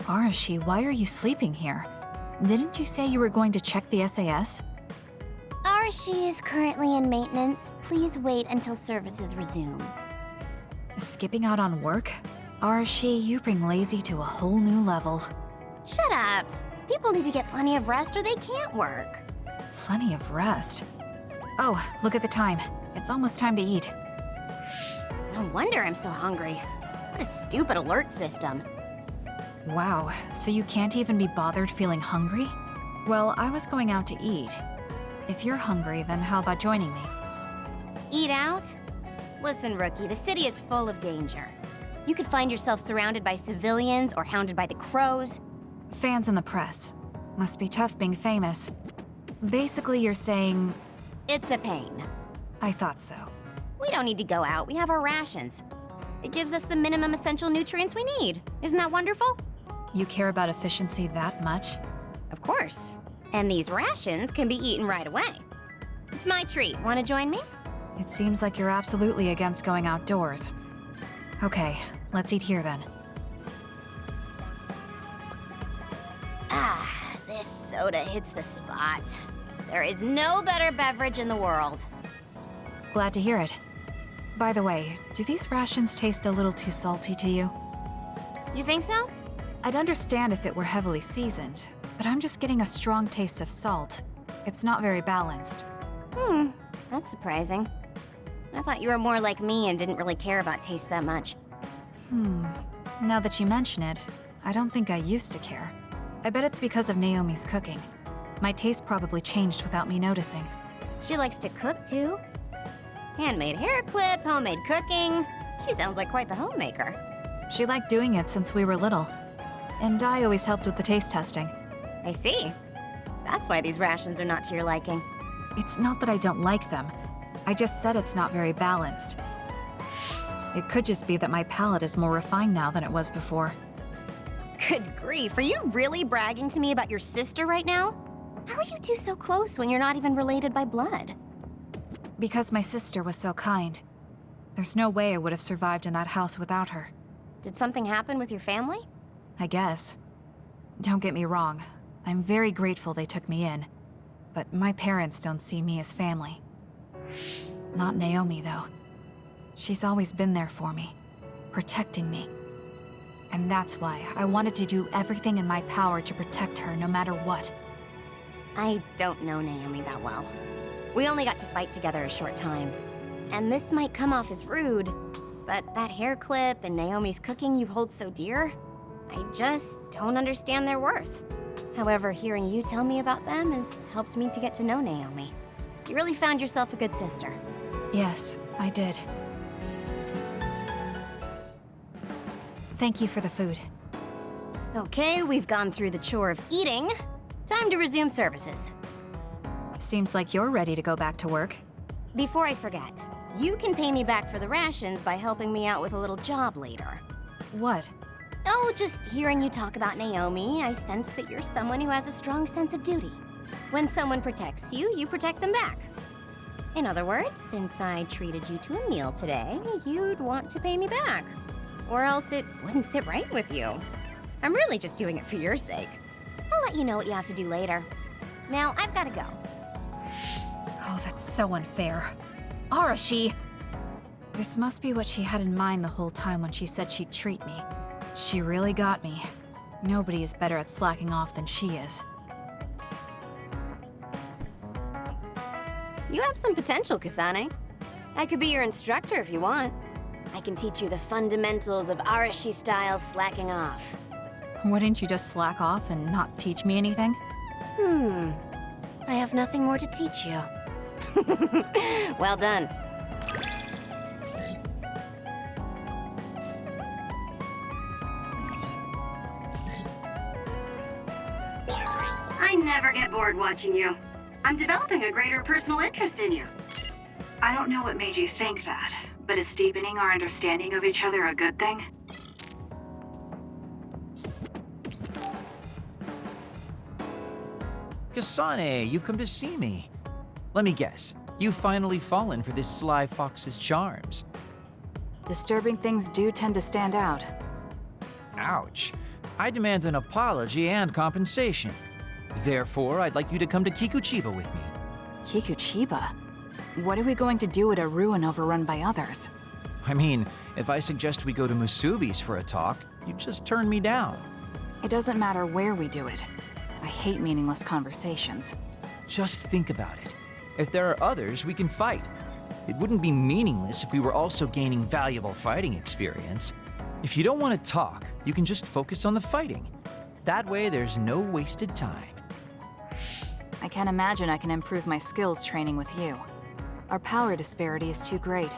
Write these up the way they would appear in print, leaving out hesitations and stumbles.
Arashi, why are you sleeping here? Didn't you say you were going to check the SAS? Arashi is currently in maintenance. Please wait until services resume. Skipping out on work? Arashi, you bring lazy to a whole new level. Shut up! People need to get plenty of rest or they can't work. Plenty of rest? Oh, look at the time. It's almost time to eat. No wonder I'm so hungry. What a stupid alert system. Wow, so you can't even be bothered feeling hungry? Well, I was going out to eat. If you're hungry, then how about joining me? Eat out? Listen, Rookie, the city is full of danger. You could find yourself surrounded by civilians or hounded by the crows. Fans in the press. Must be tough being famous. Basically, you're saying... It's a pain. I thought so. We don't need to go out. We have our rations. It gives us the minimum essential nutrients we need. Isn't that wonderful? You care about efficiency that much? Of course. And these rations can be eaten right away. It's my treat. Want to join me? It seems like you're absolutely against going outdoors. Okay, let's eat here then. Ah, this soda hits the spot. There is no better beverage in the world. Glad to hear it. By the way, do these rations taste a little too salty to you? You think so? I'd understand if it were heavily seasoned, but I'm just getting a strong taste of salt. It's not very balanced. That's surprising. I thought you were more like me and didn't really care about taste that much. Now that you mention it, I don't think I used to care. I bet it's because of Naomi's cooking. My taste probably changed without me noticing. She likes to cook, too. Handmade hair clip, homemade cooking. She sounds like quite the homemaker. She liked doing it since we were little. And I always helped with the taste testing. I see. That's why these rations are not to your liking. It's not that I don't like them. I just said it's not very balanced. It could just be that my palate is more refined now than it was before. Good grief, are you really bragging to me about your sister right now? How are you two so close when you're not even related by blood? Because my sister was so kind. There's no way I would have survived in that house without her. Did something happen with your family? I guess. Don't get me wrong. I'm very grateful they took me in. But my parents don't see me as family. Not Naomi, though. She's always been there for me, protecting me. And that's why I wanted to do everything in my power to protect her no matter what. I don't know Naomi that well. We only got to fight together a short time. And this might come off as rude, but that hair clip and Naomi's cooking you hold so dear, I just don't understand their worth. However, hearing you tell me about them has helped me to get to know Naomi. You really found yourself a good sister. Yes, I did. Thank you for the food. Okay, we've gone through the chore of eating. Time to resume services. Seems like you're ready to go back to work. Before I forget, you can pay me back for the rations by helping me out with a little job later. What? Oh, just hearing you talk about Naomi, I sense that you're someone who has a strong sense of duty. When someone protects you, you protect them back. In other words, since I treated you to a meal today, you'd want to pay me back. Or else it wouldn't sit right with you. I'm really just doing it for your sake. I'll let you know what you have to do later. Now, I've got to go. Oh, that's so unfair. Arashi! This must be what she had in mind the whole time when she said she'd treat me. She really got me. Nobody is better at slacking off than she is. You have some potential, Kasane. I could be your instructor if you want. I can teach you the fundamentals of Arashi-style slacking off. Wouldn't you just slack off and not teach me anything? I have nothing more to teach you. Well done. I never get bored watching you. I'm developing a greater personal interest in you. I don't know what made you think that, but is deepening our understanding of each other a good thing? Kasane, you've come to see me. Let me guess, you've finally fallen for this sly fox's charms. Disturbing things do tend to stand out. Ouch. I demand an apology and compensation. Therefore, I'd like you to come to Kikuchiba with me. Kikuchiba? What are we going to do at a ruin overrun by others? I mean, if I suggest we go to Musubi's for a talk, you just turn me down. It doesn't matter where we do it. I hate meaningless conversations. Just think about it. If there are others, we can fight. It wouldn't be meaningless if we were also gaining valuable fighting experience. If you don't want to talk, you can just focus on the fighting. That way, there's no wasted time. I can't imagine I can improve my skills training with you. Our power disparity is too great.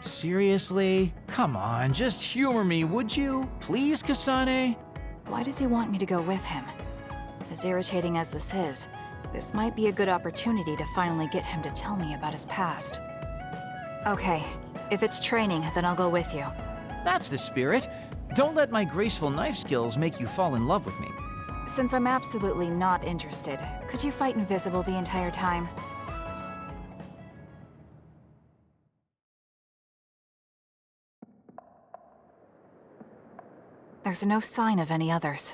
Seriously? Come on, just humor me, would you? Please, Kasane? Why does he want me to go with him? As irritating as this is, this might be a good opportunity to finally get him to tell me about his past. Okay, if it's training, then I'll go with you. That's the spirit. Don't let my graceful knife skills make you fall in love with me. Since I'm absolutely not interested, could you fight invisible the entire time? There's no sign of any others.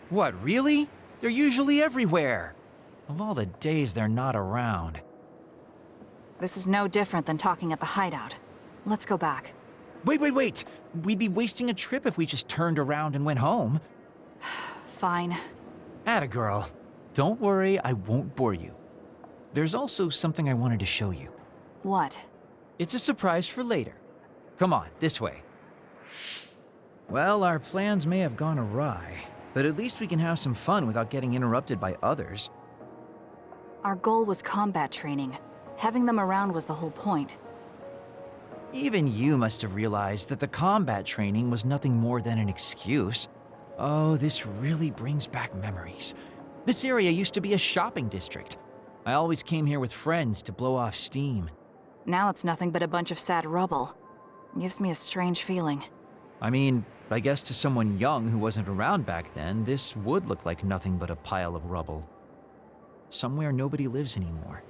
What, really? They're usually everywhere. Of all the days they're not around. This is no different than talking at the hideout. Let's go back. Wait! We'd be wasting a trip if we just turned around and went home. Fine. Atta girl. Don't worry, I won't bore you. There's also something I wanted to show you. What? It's a surprise for later. Come on, this way. Well, our plans may have gone awry, but at least we can have some fun without getting interrupted by others. Our goal was combat training. Having them around was the whole point. Even you must have realized that the combat training was nothing more than an excuse. Oh, this really brings back memories. This area used to be a shopping district. I always came here with friends to blow off steam. Now it's nothing but a bunch of sad rubble. Gives me a strange feeling. I mean, I guess to someone young who wasn't around back then, this would look like nothing but a pile of rubble. Somewhere nobody lives anymore.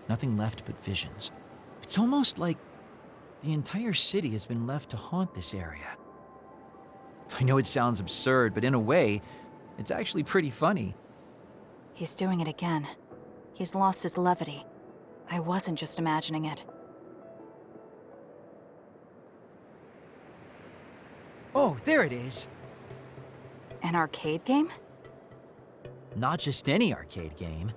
Nothing left but visions. It's almost like the entire city has been left to haunt this area. I know it sounds absurd, but in a way, it's actually pretty funny. He's doing it again. He's lost his levity. I wasn't just imagining it. Oh, there it is. An arcade game? Not just any arcade game.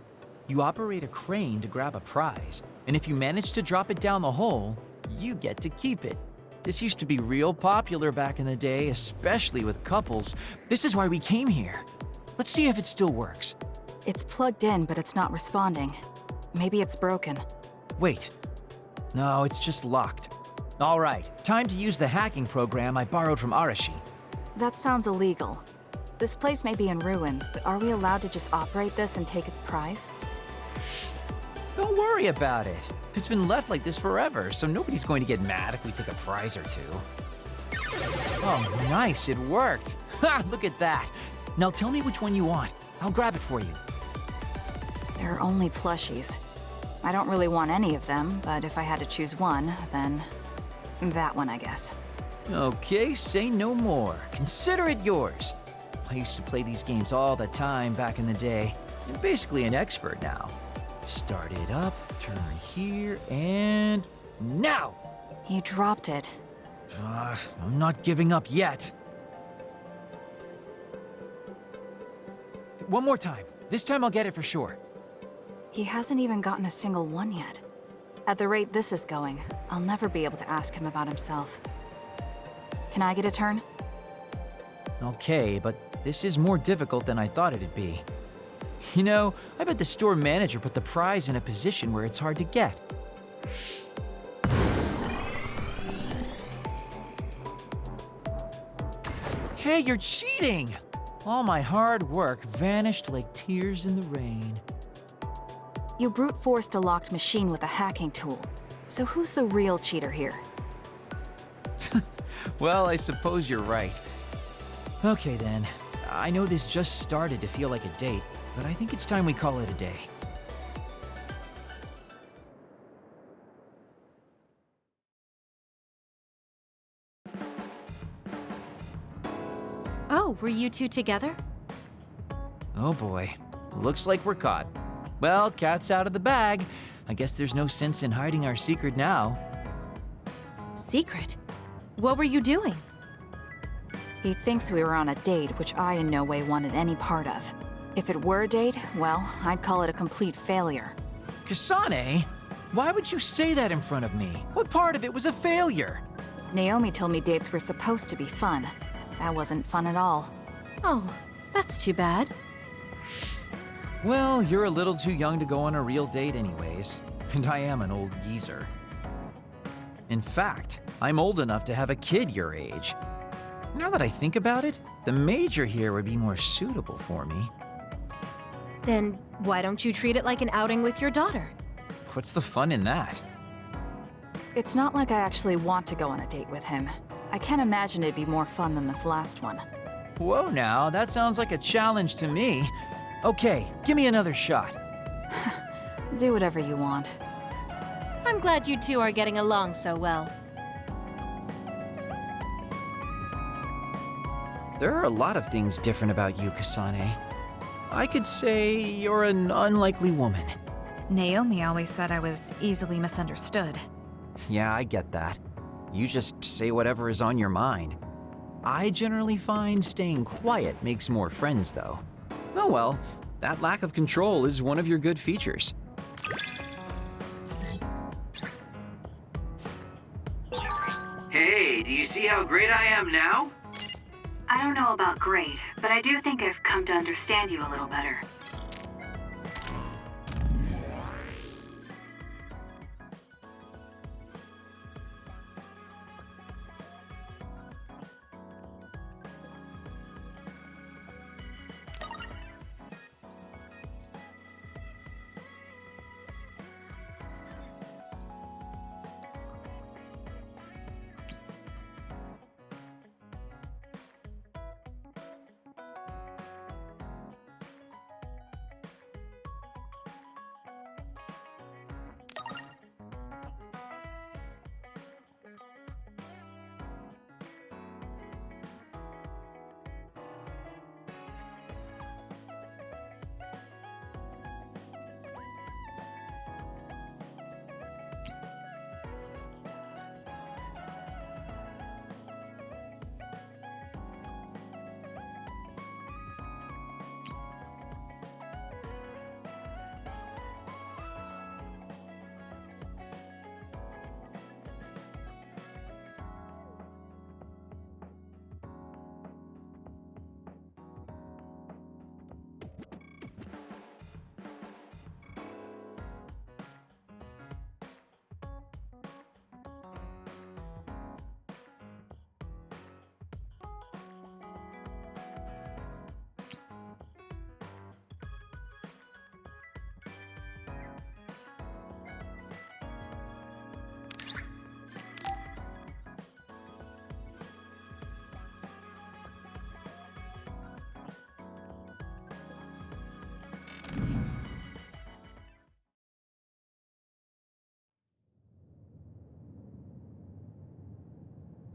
You operate a crane to grab a prize, and if you manage to drop it down the hole, you get to keep it. This used to be real popular back in the day, especially with couples. This is why we came here. Let's see if it still works. It's plugged in, but it's not responding. Maybe it's broken. Wait. No, it's just locked. All right, time to use the hacking program I borrowed from Arashi. That sounds illegal. This place may be in ruins, but are we allowed to just operate this and take its prize? Don't worry about it. It's been left like this forever, so nobody's going to get mad if we take a prize or two. Oh, nice, it worked. Ha, look at that. Now tell me which one you want. I'll grab it for you. There are only plushies. I don't really want any of them, but if I had to choose one, then that one, I guess. Okay, say no more. Consider it yours. I used to play these games all the time back in the day. I'm basically an expert now. Start it up, turn here, and now! You dropped it. I'm not giving up yet. One more time. This time I'll get it for sure. He hasn't even gotten a single one yet. At the rate this is going, I'll never be able to ask him about himself. Can I get a turn? Okay, but this is more difficult than I thought it'd be. You know, I bet the store manager put the prize in a position where it's hard to get. Hey, you're cheating! All my hard work vanished like tears in the rain. You brute forced a locked machine with a hacking tool. So who's the real cheater here? Well, I suppose you're right. Okay then, I know this just started to feel like a date, but I think it's time we call it a day. Oh, were you two together? Oh boy, looks like we're caught. Well, cat's out of the bag. I guess there's no sense in hiding our secret now. Secret? What were you doing? He thinks we were on a date, which I in no way wanted any part of. If it were a date, well, I'd call it a complete failure. Kasane? Why would you say that in front of me? What part of it was a failure? Naomi told me dates were supposed to be fun. That wasn't fun at all. Oh, that's too bad. Well, you're a little too young to go on a real date anyways, and I am an old geezer. In fact, I'm old enough to have a kid your age. Now that I think about it, the major here would be more suitable for me. Then why don't you treat it like an outing with your daughter? What's the fun in that? It's not like I actually want to go on a date with him. I can't imagine it'd be more fun than this last one. Whoa now, that sounds like a challenge to me. Okay, give me another shot. Do whatever you want. I'm glad you two are getting along so well. There are a lot of things different about you, Kasane. I could say you're an unlikely woman. Naomi always said I was easily misunderstood. Yeah, I get that. You just say whatever is on your mind. I generally find staying quiet makes more friends, though. Oh well, that lack of control is one of your good features. Hey, do you see how great I am now? I don't know about great, but I do think I've come to understand you a little better.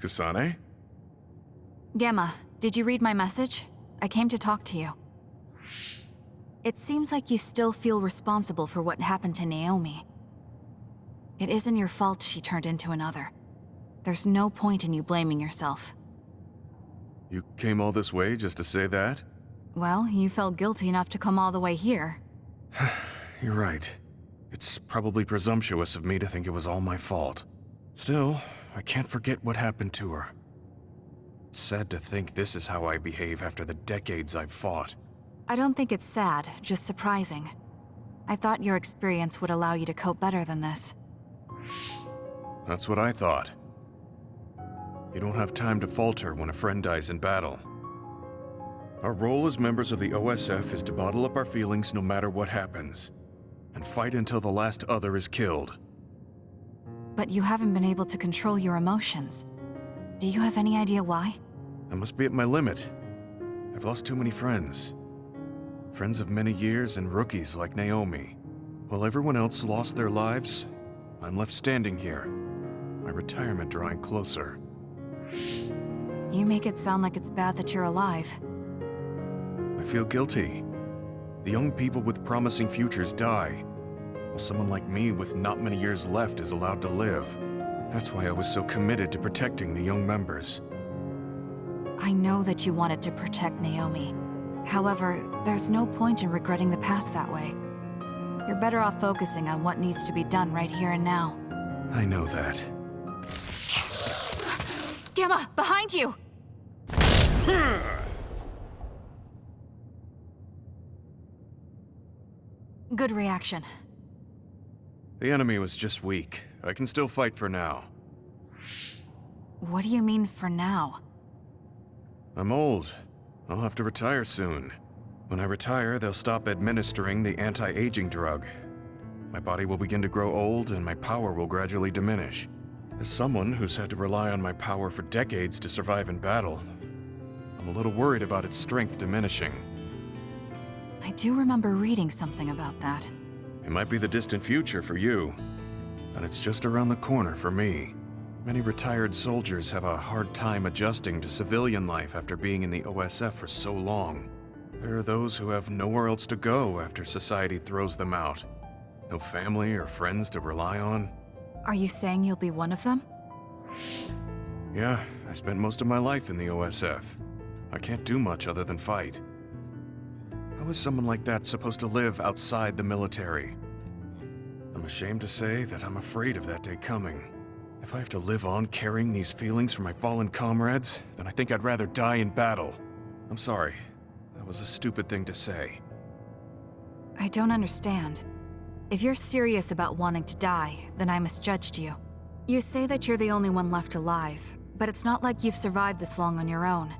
Kasane? Gemma, did you read my message? I came to talk to you. It seems like you still feel responsible for what happened to Naomi. It isn't your fault she turned into another. There's no point in you blaming yourself. You came all this way just to say that? Well, you felt guilty enough to come all the way here. You're right. It's probably presumptuous of me to think it was all my fault. Still, I can't forget what happened to her. It's sad to think this is how I behave after the decades I've fought. I don't think it's sad, just surprising. I thought your experience would allow you to cope better than this. That's what I thought. You don't have time to falter when a friend dies in battle. Our role as members of the OSF is to bottle up our feelings no matter what happens, and fight until the last other is killed. But you haven't been able to control your emotions. Do you have any idea why? I must be at my limit. I've lost too many friends. Friends of many years and rookies like Naomi. While everyone else lost their lives, I'm left standing here, my retirement drawing closer. You make it sound like it's bad that you're alive. I feel guilty. The young people with promising futures die, while someone like me with not many years left is allowed to live. That's why I was so committed to protecting the young members. I know that you wanted to protect Naomi. However, there's no point in regretting the past that way. You're better off focusing on what needs to be done right here and now. I know that. Gamma, behind you! Good reaction. The enemy was just weak. I can still fight for now. What do you mean for now? I'm old. I'll have to retire soon. When I retire, they'll stop administering the anti-aging drug. My body will begin to grow old and my power will gradually diminish. As someone who's had to rely on my power for decades to survive in battle, I'm a little worried about its strength diminishing. I do remember reading something about that. It might be the distant future for you, but it's just around the corner for me. Many retired soldiers have a hard time adjusting to civilian life after being in the OSF for so long. There are those who have nowhere else to go after society throws them out. No family or friends to rely on. Are you saying you'll be one of them? Yeah, I spent most of my life in the OSF. I can't do much other than fight. How is someone like that supposed to live outside the military? I'm ashamed to say that I'm afraid of that day coming. If I have to live on carrying these feelings for my fallen comrades, then I think I'd rather die in battle. I'm sorry. That was a stupid thing to say. I don't understand. If you're serious about wanting to die, then I misjudged you. You say that you're the only one left alive, but it's not like you've survived this long on your own.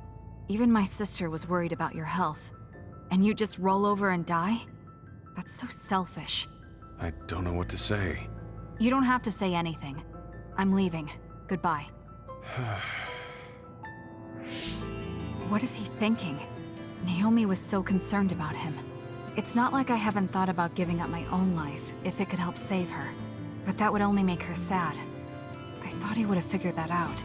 Even my sister was worried about your health. And you just roll over and die? That's so selfish. I don't know what to say. You don't have to say anything. I'm leaving. Goodbye. What is he thinking? Naomi was so concerned about him. It's not like I haven't thought about giving up my own life if it could help save her. But that would only make her sad. I thought he would have figured that out.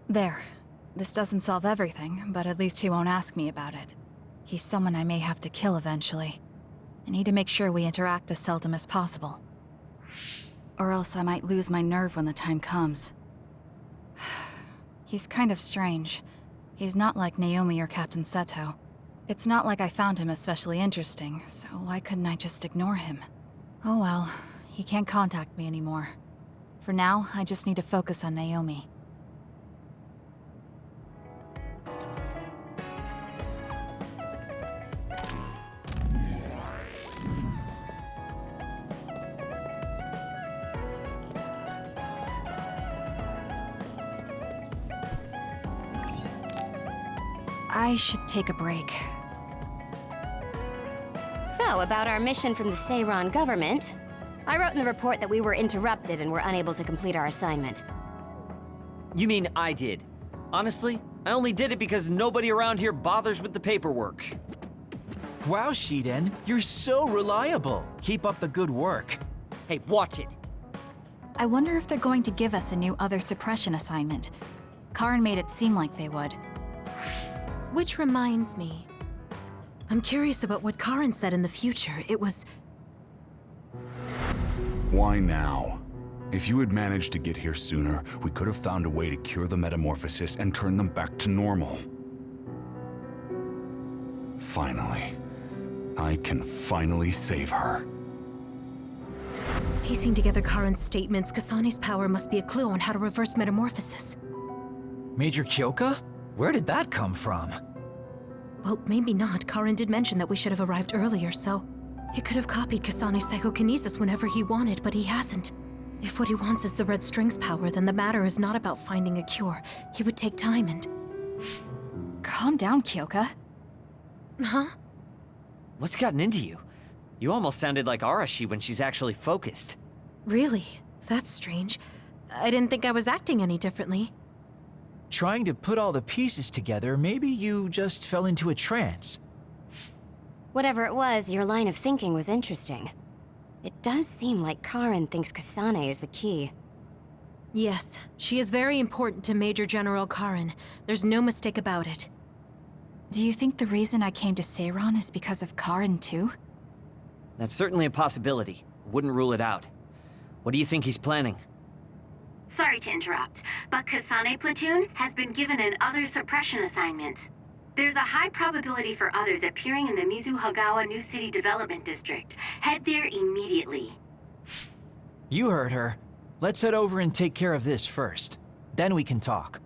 There. This doesn't solve everything, but at least he won't ask me about it. He's someone I may have to kill eventually. I need to make sure we interact as seldom as possible. Or else I might lose my nerve when the time comes. He's kind of strange. He's not like Naomi or Captain Seto. It's not like I found him especially interesting, so why couldn't I just ignore him? Oh well, he can't contact me anymore. For now, I just need to focus on Naomi. I should take a break. So, about our mission from the Seiran government, I wrote in the report that we were interrupted and were unable to complete our assignment. You mean I did? Honestly, I only did it because nobody around here bothers with the paperwork. Wow, Shiden, you're so reliable. Keep up the good work. Hey, watch it. I wonder if they're going to give us a new other suppression assignment. Karn made it seem like they would. Which reminds me, I'm curious about what Karin said in the future. It was... Why now? If you had managed to get here sooner, we could have found a way to cure the metamorphosis and turn them back to normal. Finally. I can finally save her. Piecing together Karin's statements, Kasane's power must be a clue on how to reverse metamorphosis. Major Kyoka? Where did that come from? Well, maybe not. Karin did mention that we should have arrived earlier, so... He could have copied Kasane's psychokinesis whenever he wanted, but he hasn't. If what he wants is the Red String's power, then the matter is not about finding a cure. He would take time and... Calm down, Kyoka. Huh? What's gotten into you? You almost sounded like Arashi when she's actually focused. Really? That's strange. I didn't think I was acting any differently. Trying to put all the pieces together, maybe you just fell into a trance. Whatever it was, your line of thinking was interesting. It does seem like Karin thinks Kasane is the key. Yes, she is very important to Major General Karin. There's no mistake about it. Do you think the reason I came to Seiran is because of Karin too? That's certainly a possibility. Wouldn't rule it out. What do you think he's planning? Sorry to interrupt, but Kasane Platoon has been given an other suppression assignment. There's a high probability for others appearing in the Mizuhagawa New City Development District. Head there immediately. You heard her. Let's head over and take care of this first. Then we can talk.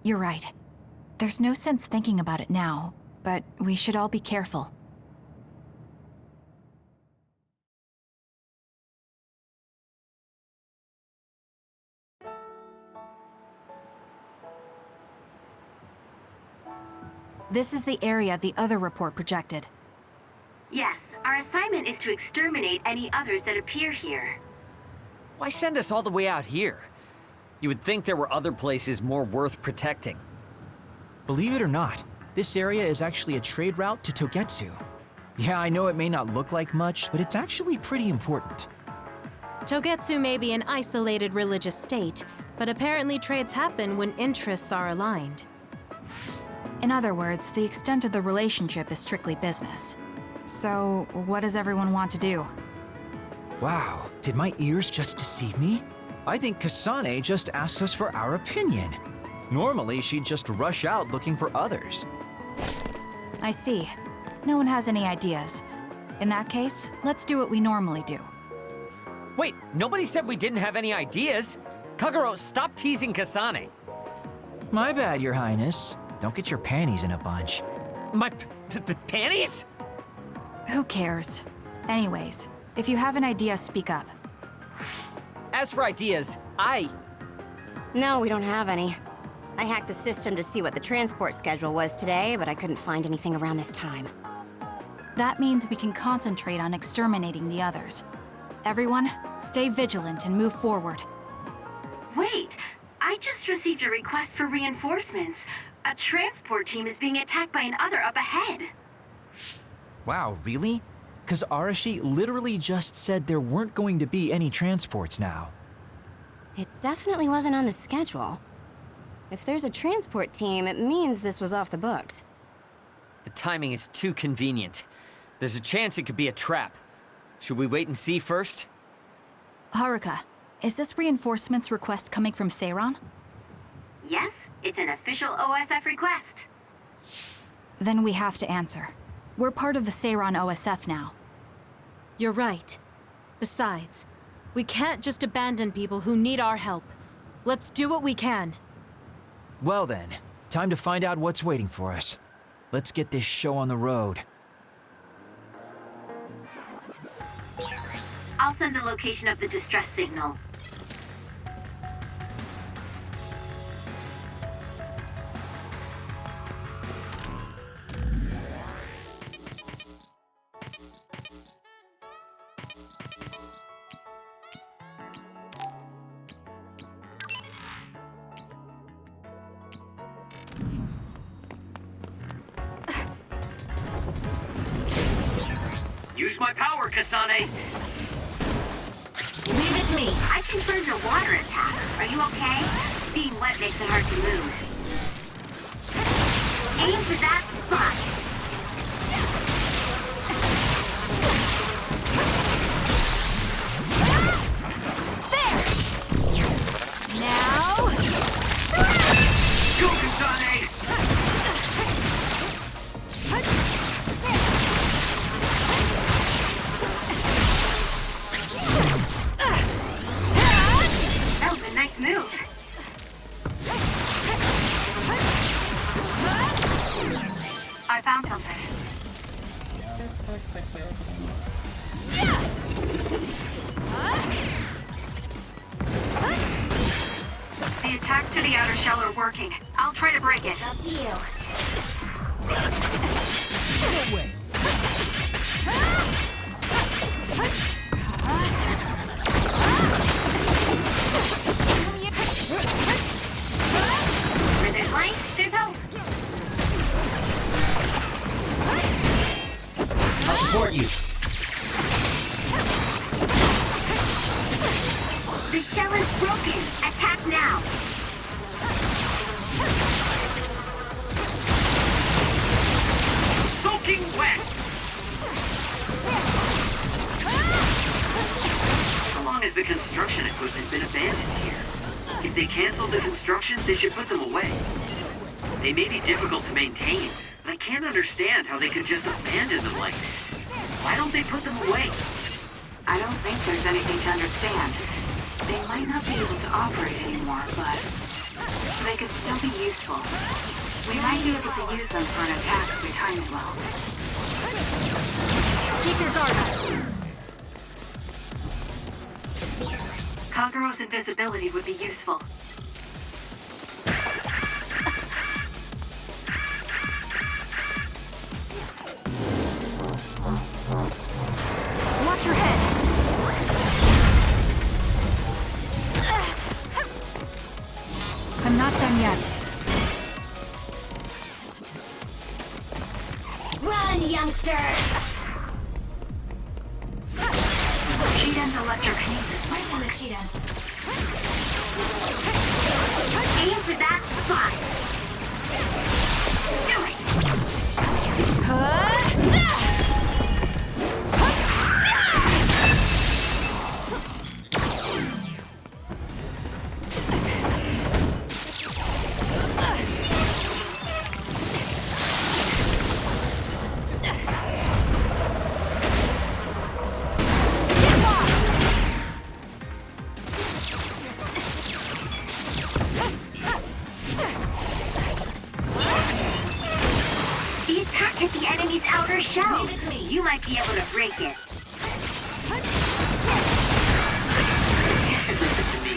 You're right. There's no sense thinking about it now, but we should all be careful. This is the area the other report projected. Yes, our assignment is to exterminate any others that appear here. Why send us all the way out here? You would think there were other places more worth protecting. Believe it or not, this area is actually a trade route to Togetsu. Yeah, I know it may not look like much, but it's actually pretty important. Togetsu may be an isolated religious state, but apparently trades happen when interests are aligned. In other words, the extent of the relationship is strictly business. So, what does everyone want to do? Wow, did my ears just deceive me? I think Kasane just asked us for our opinion. Normally, she'd just rush out looking for others. I see. No one has any ideas. In that case, let's do what we normally do. Wait, nobody said we didn't have any ideas. Kagero, stop teasing Kasane. My bad, Your Highness. Don't get your panties in a bunch. My panties? Who cares? Anyways, if you have an idea, speak up. As for ideas, No, we don't have any. I hacked the system to see what the transport schedule was today, but I couldn't find anything around this time. That means we can concentrate on exterminating the others. Everyone, stay vigilant and move forward. Wait, I just received a request for reinforcements. A transport team is being attacked by an other up ahead. Wow, really? 'Cause Arashi literally just said there weren't going to be any transports now. It definitely wasn't on the schedule. If there's a transport team, it means this was off the books. the timing is too convenient. There's a chance it could be a trap. Should we wait and see first? Haruka, is this reinforcements request coming from Seiran? Yes, it's an official OSF request. Then we have to answer. We're part of the Seiran OSF now. You're right. Besides, we can't just abandon people who need our help. Let's do what we can. Well then, time to find out what's waiting for us. Let's get this show on the road. I'll send the location of the distress signal. Use my power, Kasane! Leave it to me. I confirmed your water attack. Are you okay? Being wet makes it hard to move. Aim for that spot. There! Now... Go, Kasane! That was a nice move. I found something. The attacks to the outer shell are working. I'll try to break it. Up to you. Where there's light, there's hope. I'll support you. The shell is broken. Attack now. Soaking wet! How long has the construction equipment been abandoned here? If they canceled the construction, they should put them away. They may be difficult to maintain, but I can't understand how they could just abandon them like this. Why don't they put them away? I don't think there's anything to understand. They might not be able to operate anymore, but they could still be useful. We might be able to use them for an attack if we time it well. Keep your guard up. Kagero's invisibility would be useful. Watch your head. I'm not done yet. Run, youngster! Shiden's electrokinesis. Where's the Shiden? Aim for that spot. Do it. The attack hit the enemy's outer shell. Leave it to me. You might be able to break it. You should listen to me.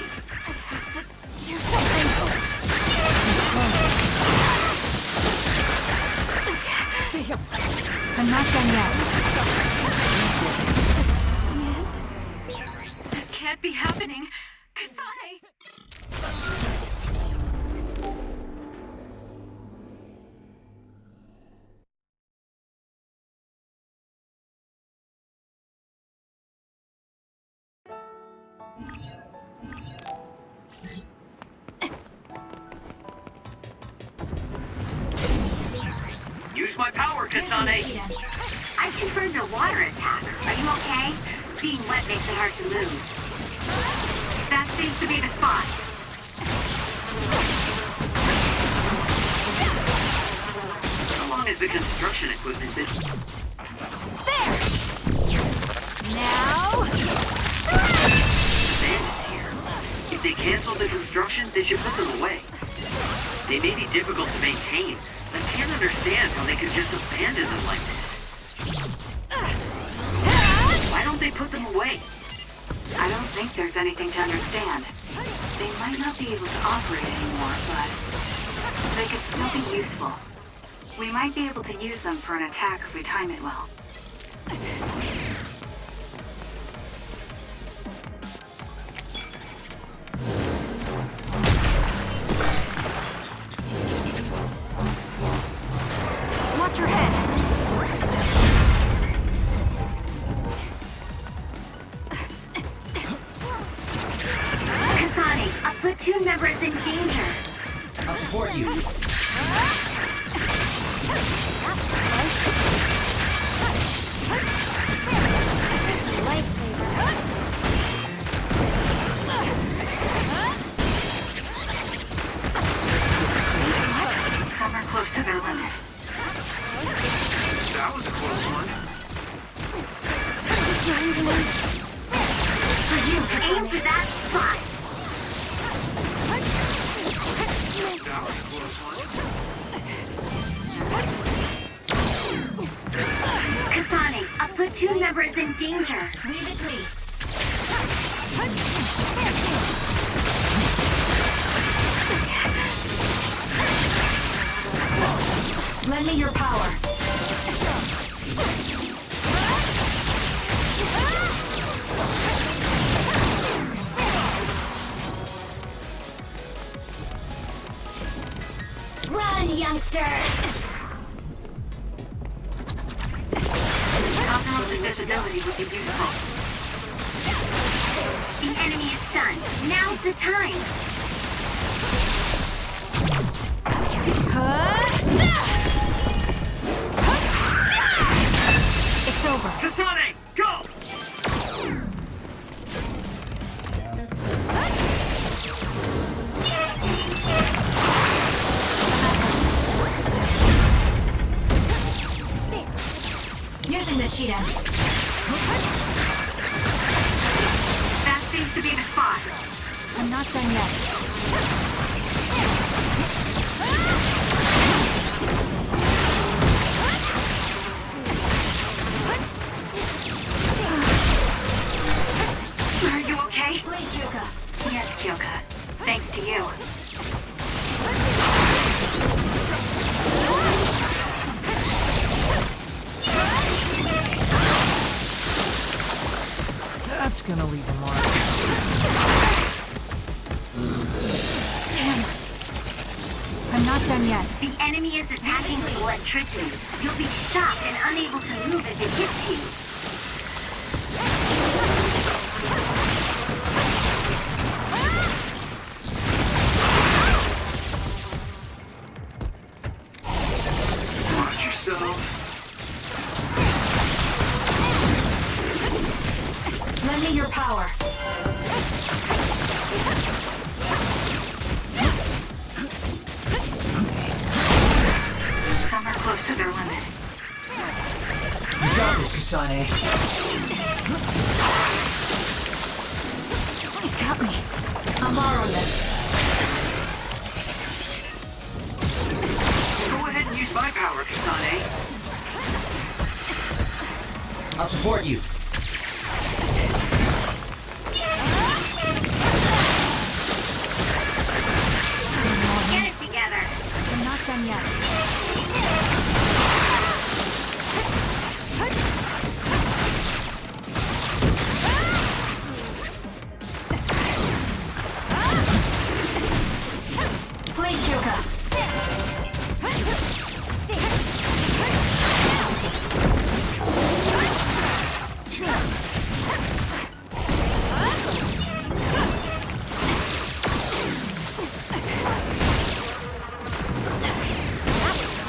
Have to do something. Damn. I'm not done yet. This can't be happening. Kasane! Use my power, Kasane! I confirmed a water attack. Are you okay? Being wet makes it hard to move. That seems to be the spot. How long has the construction equipment been... There! Now... abandoned here? If they canceled the construction, they should put them away. They may be difficult to maintain, but I can't understand how they could just abandon them like this. Why don't they put them away? I don't think there's anything to understand. They might not be able to operate anymore, but they could still be useful. We might be able to use them for an attack if we time it well. Watch your head. Kasane, a platoon member is in danger. I'll support you. It's a lifesaver. Some are close to their limit. That was a close one. Aim for that spot. That was a close one. Kasane, a platoon member is in danger. Leave it to me. Lend me your power. Run, youngster! Optimal invisibility would be useful. The enemy is stunned. Now's the time. It's over. Kasane, go! Using the Sheeta. That seems to be the spot. I'm not done yet. Are you okay? Please, Juka. Yes, Kyoka. Thanks to you. That's gonna leave a mark. Damn. I'm not done yet. The enemy is attacking with electricity. You'll be shocked and unable to move if it hits you. Watch yourself. Lend me your power. Some are close to their limit. You got this, Kasane. It got me. I'll borrow this. Go ahead and use my power, Kasane. I'll support you. Get it together. I'm not done yet. Please, Juka.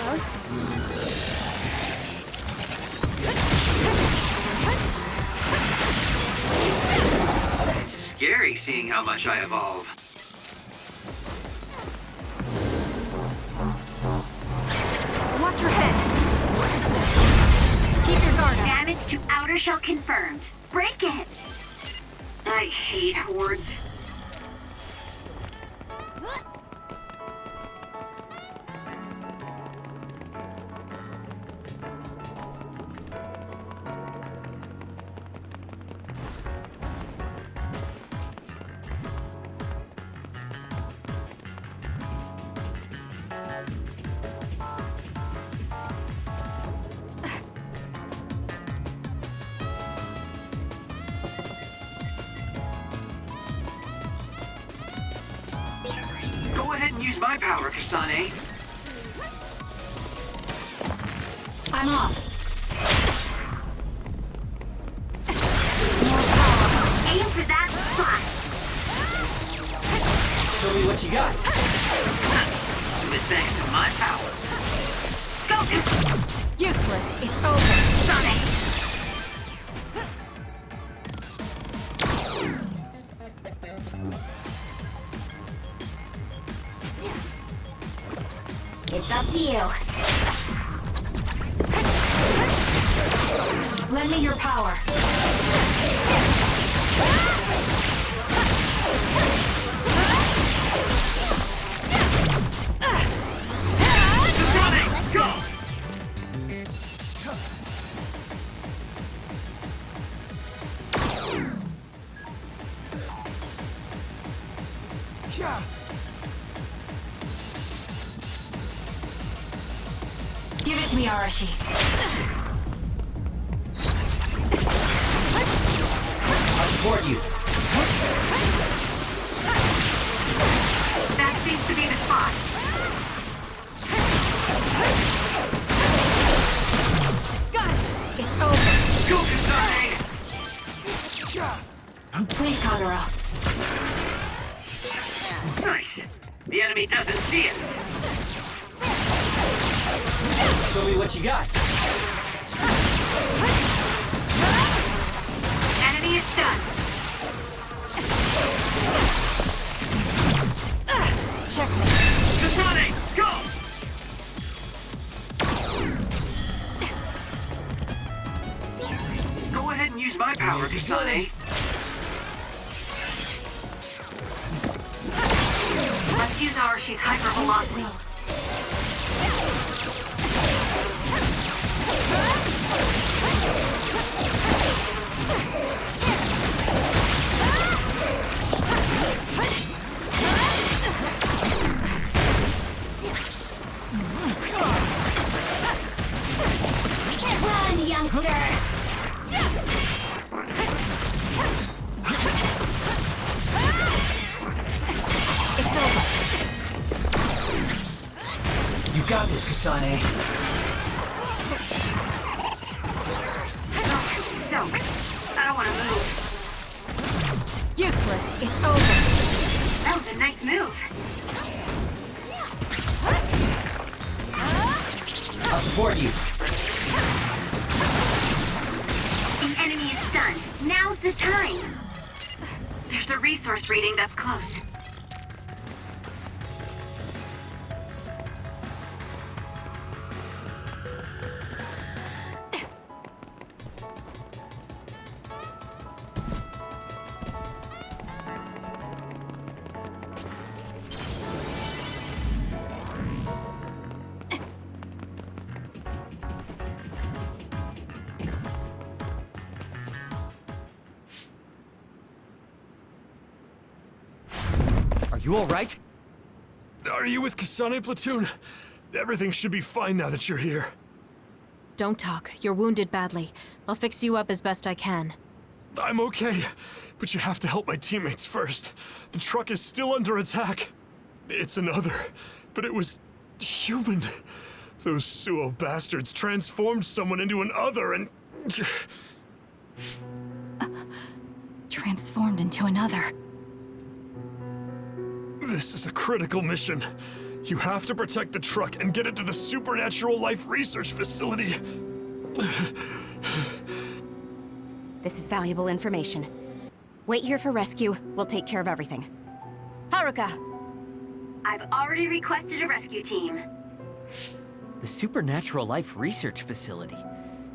Close. It's scary seeing how much I evolve. Watch your head. Keep your guard up. Damage to outer shell confirmed. Break it. I hate hordes. Go ahead and use my power, Kasane. I'm off. Aim for that spot. Show me what you got. It was thanks to my power. Go Useless. It's over. Sonic! It's up to you. Lend me your power. Just running! Go! Give it to me, Arashi. I'll support you. That seems to be the spot. Got it. It's over. Go, Kasane! Please, Kagura. Nice. The enemy doesn't see us. Show me what you got. Enemy is stunned. Checkmate. Just running! Go! Go ahead and use my power, Kasane. Let's use Arashi's hypervelocity. Run, youngster! It's over. You got this, Kasane. Soaked. I don't want to move. Useless. It's over. That was a nice move. I'll support you. The enemy is stunned. Now's the time. There's a resource reading that's close. Are you all right? Are you with Kasane Platoon? Everything should be fine now that you're here. Don't talk. You're wounded badly. I'll fix you up as best I can. I'm okay, but you have to help my teammates first. The truck is still under attack. It's another, but it was human. Those Suo bastards transformed someone into an other and... Transformed into another. This is a critical mission. You have to protect the truck and get it to the Supernatural Life Research Facility. This is valuable information. Wait here for rescue. We'll take care of everything. Haruka! I've already requested a rescue team. The Supernatural Life Research Facility.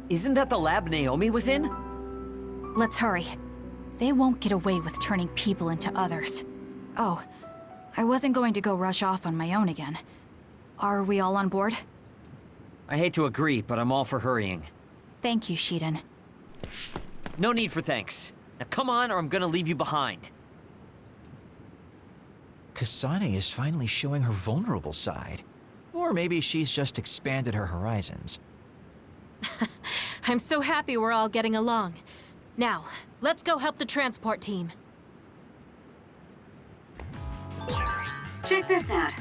Isn't that the lab Naomi was in? Let's hurry. They won't get away with turning people into others. Oh, I wasn't going to go rush off on my own again. Are we all on board? I hate to agree, but I'm all for hurrying. Thank you, Shiden. No need for thanks. Now come on, or I'm gonna leave you behind. Kasane is finally showing her vulnerable side. Or maybe she's just expanded her horizons. I'm so happy we're all getting along. Now, let's go help the transport team. Check this out.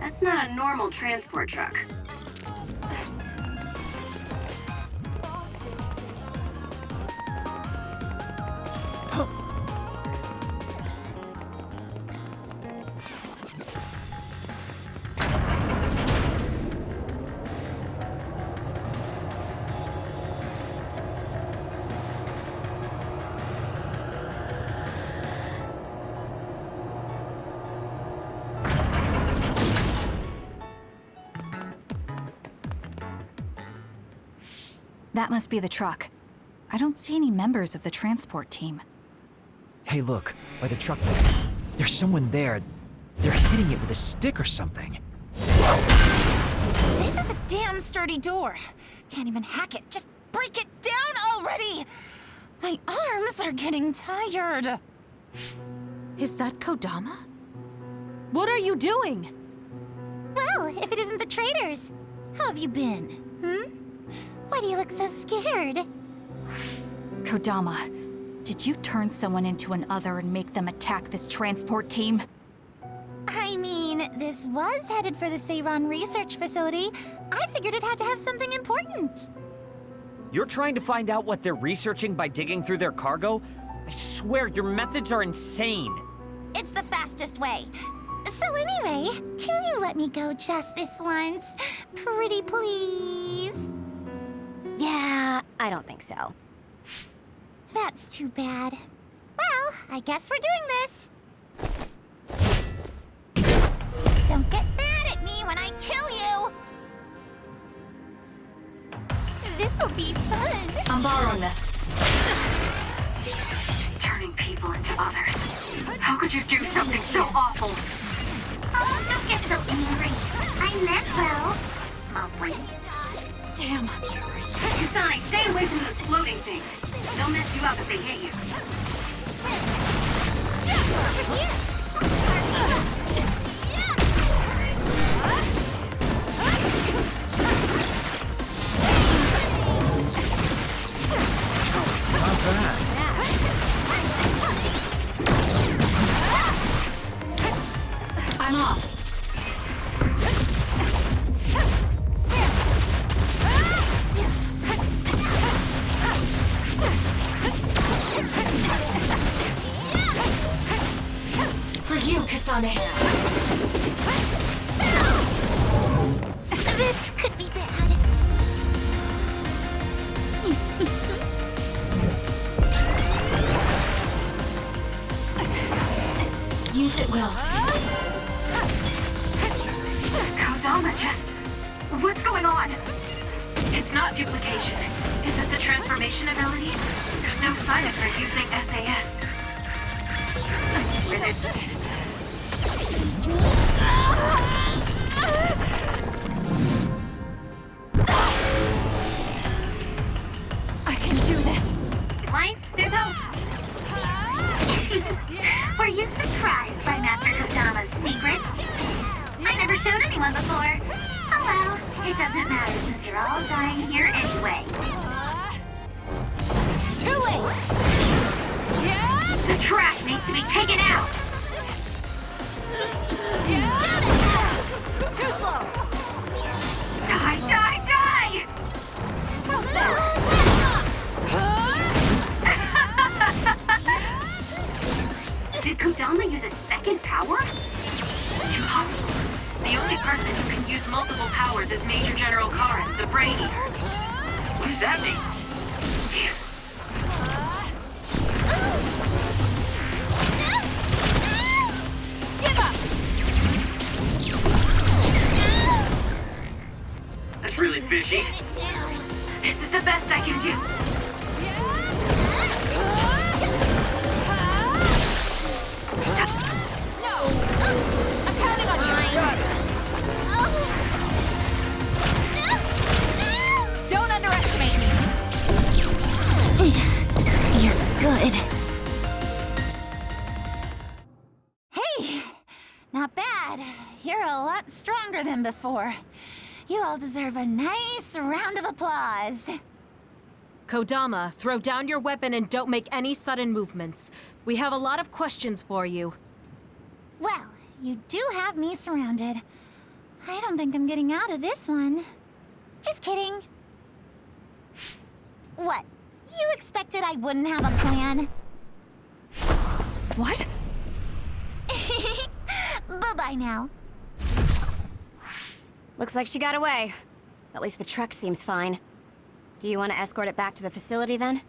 That's not a normal transport truck. That must be the truck. I don't see any members of the transport team. Hey, look, by the truck. There's someone there. They're hitting it with a stick or something. This is a damn sturdy door. Can't even hack it. Just break it down already! My arms are getting tired. Is that Kodama? What are you doing? Well, if it isn't the traitors, how have you been? Why do you look so scared? Kodama, did you turn someone into an other and make them attack this transport team? I mean, this was headed for the Seiran research facility. I figured it had to have something important. You're trying to find out what they're researching by digging through their cargo? I swear, your methods are insane. It's the fastest way. So anyway, can you let me go just this once? Pretty please? Yeah, I don't think so. That's too bad. Well, I guess we're doing this. Don't get mad at me when I kill you! This'll be fun! I'm borrowing this. Turning people into others. How could you do something so awful? Oh, don't get so angry. I meant well. Mostly. Damn. Kasane, stay away from those floating things. They'll mess you up if they hit you. Not bad. I'm off. For you, Kasane. This could be bad. Use it well. Kodama just... What's going on? It's not duplication. Is this a transformation ability? There's no sign of her using SAS. I can do this. Life, there's hope. Were you surprised by Master Kodama's secret? I never showed anyone before. Oh well, it doesn't matter since you're all dying here anyway. Too late. The trash needs to be taken out! Too slow. Die, die, die! Did Kodama use a second power? Impossible. The only person who can use multiple powers is Major General Karen, the Brain Eater. What does that mean? Damn. Give up. That's really fishy. This is the best I can do. No. I'm counting on you. Don't underestimate me. You're good. Hey, not bad. You're a lot stronger than before. You all deserve a nice round of applause. Kodama, throw down your weapon and don't make any sudden movements. We have a lot of questions for you. Well, you do have me surrounded. I don't think I'm getting out of this one. Just kidding. What? You expected I wouldn't have a plan? What? Bye-bye now. Looks like she got away. At least the truck seems fine. Do you want to escort it back to the facility then?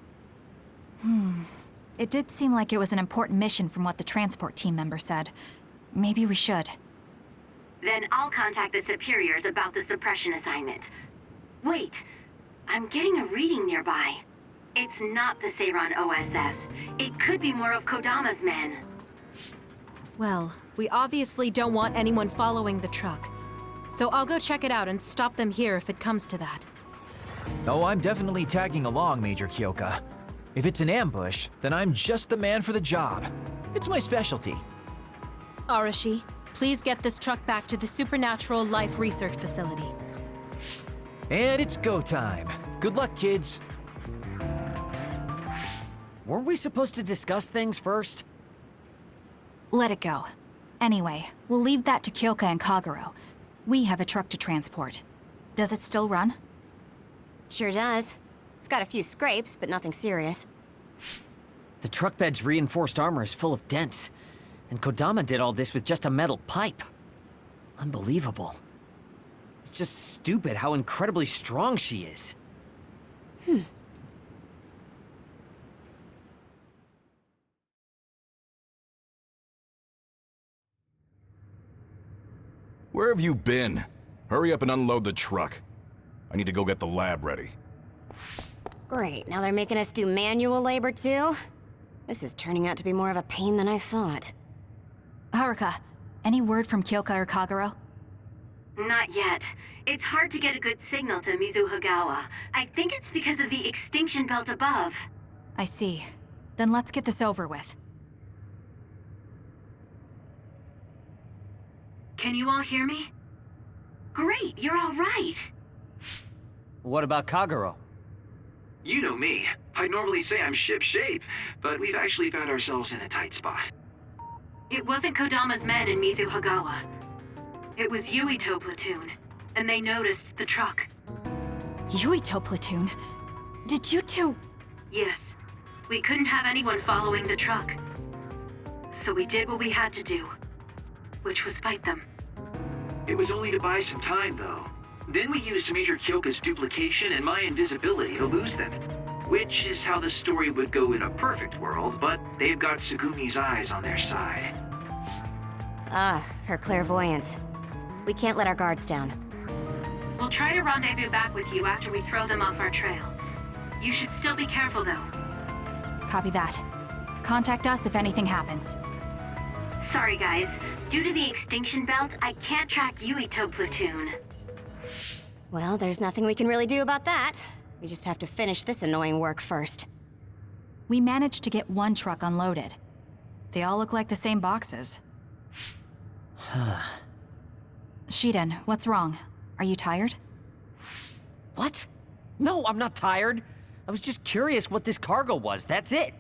It did seem like it was an important mission from what the transport team member said. Maybe we should. Then I'll contact the superiors about the suppression assignment. Wait, I'm getting a reading nearby. It's not the Seiran OSF. It could be more of Kodama's men. Well, we obviously don't want anyone following the truck. So I'll go check it out and stop them here if it comes to that. Oh, I'm definitely tagging along, Major Kyoka. If it's an ambush, then I'm just the man for the job. It's my specialty. Arashi, please get this truck back to the Supernatural Life Research Facility. And it's go time. Good luck, kids. Weren't we supposed to discuss things first? Let it go. Anyway, we'll leave that to Kyoka and Kagero. We have a truck to transport. Does it still run? Sure does. It's got a few scrapes, but nothing serious. The truck bed's reinforced armor is full of dents. And Kodama did all this with just a metal pipe. Unbelievable. It's just stupid how incredibly strong she is. Where have you been? Hurry up and unload the truck. I need to go get the lab ready. Great, now they're making us do manual labor too? This is turning out to be more of a pain than I thought. Haruka, any word from Kyoka or Kagero? Not yet. It's hard to get a good signal to Mizuhagawa. I think it's because of the extinction belt above. I see. Then let's get this over with. Can you all hear me? Great, you're all right. What about Kagero? You know me. I'd normally say I'm ship-shape, but we've actually found ourselves in a tight spot. It wasn't Kodama's men in Mizuhagawa. It was Yuito platoon, and they noticed the truck. Yuito platoon? Did you two... Yes. We couldn't have anyone following the truck. So we did what we had to do, which was fight them. It was only to buy some time, though. Then we used Major Kyoka's duplication and my invisibility to lose them. Which is how the story would go in a perfect world, but they've got Tsugumi's eyes on their side. Ah, her clairvoyance. We can't let our guards down. We'll try to rendezvous back with you after we throw them off our trail. You should still be careful, though. Copy that. Contact us if anything happens. Sorry, guys. Due to the extinction belt, I can't track Yuito platoon. Well, there's nothing we can really do about that. We just have to finish this annoying work first. We managed to get one truck unloaded. They all look like the same boxes. Shiden, what's wrong? Are you tired? What? No, I'm not tired. I was just curious what this cargo was, that's it.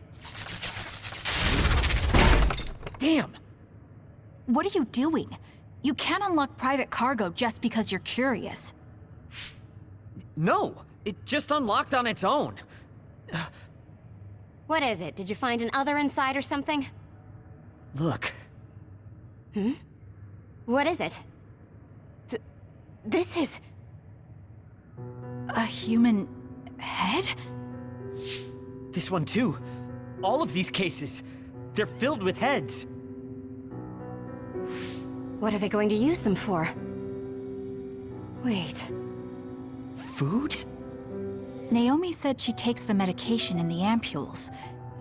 Damn! What are you doing? You can't unlock private cargo just because you're curious. No, it just unlocked on its own. What is it? Did you find an other inside or something? Look. What is it? This is... A human head? This one too. All of these cases, they're filled with heads. What are they going to use them for? Wait. Food? Naomi said she takes the medication in the ampules.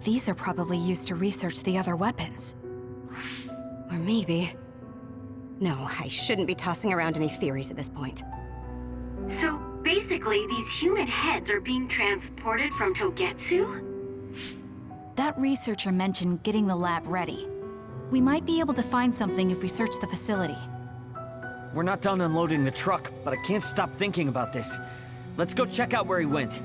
These are probably used to research the other weapons. Or maybe... No, I shouldn't be tossing around any theories at this point. So basically, these human heads are being transported from Togetsu? That researcher mentioned getting the lab ready. We might be able to find something if we search the facility. We're not done unloading the truck, but I can't stop thinking about this. Let's go check out where he went.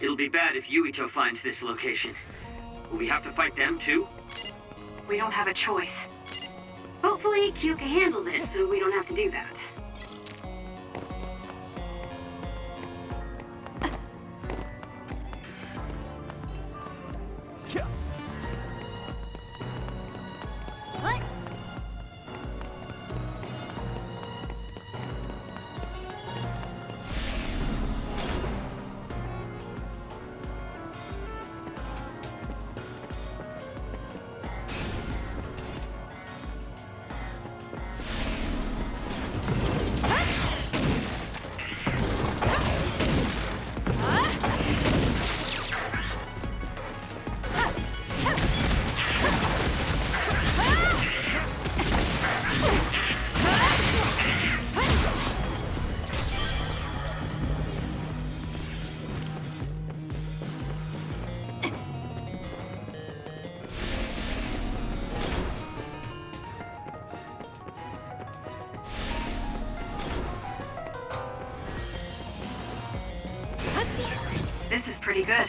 It'll be bad if Yuito finds this location. Will we have to fight them too? We don't have a choice. Hopefully, Kyuka handles it so we don't have to do that. This is pretty good.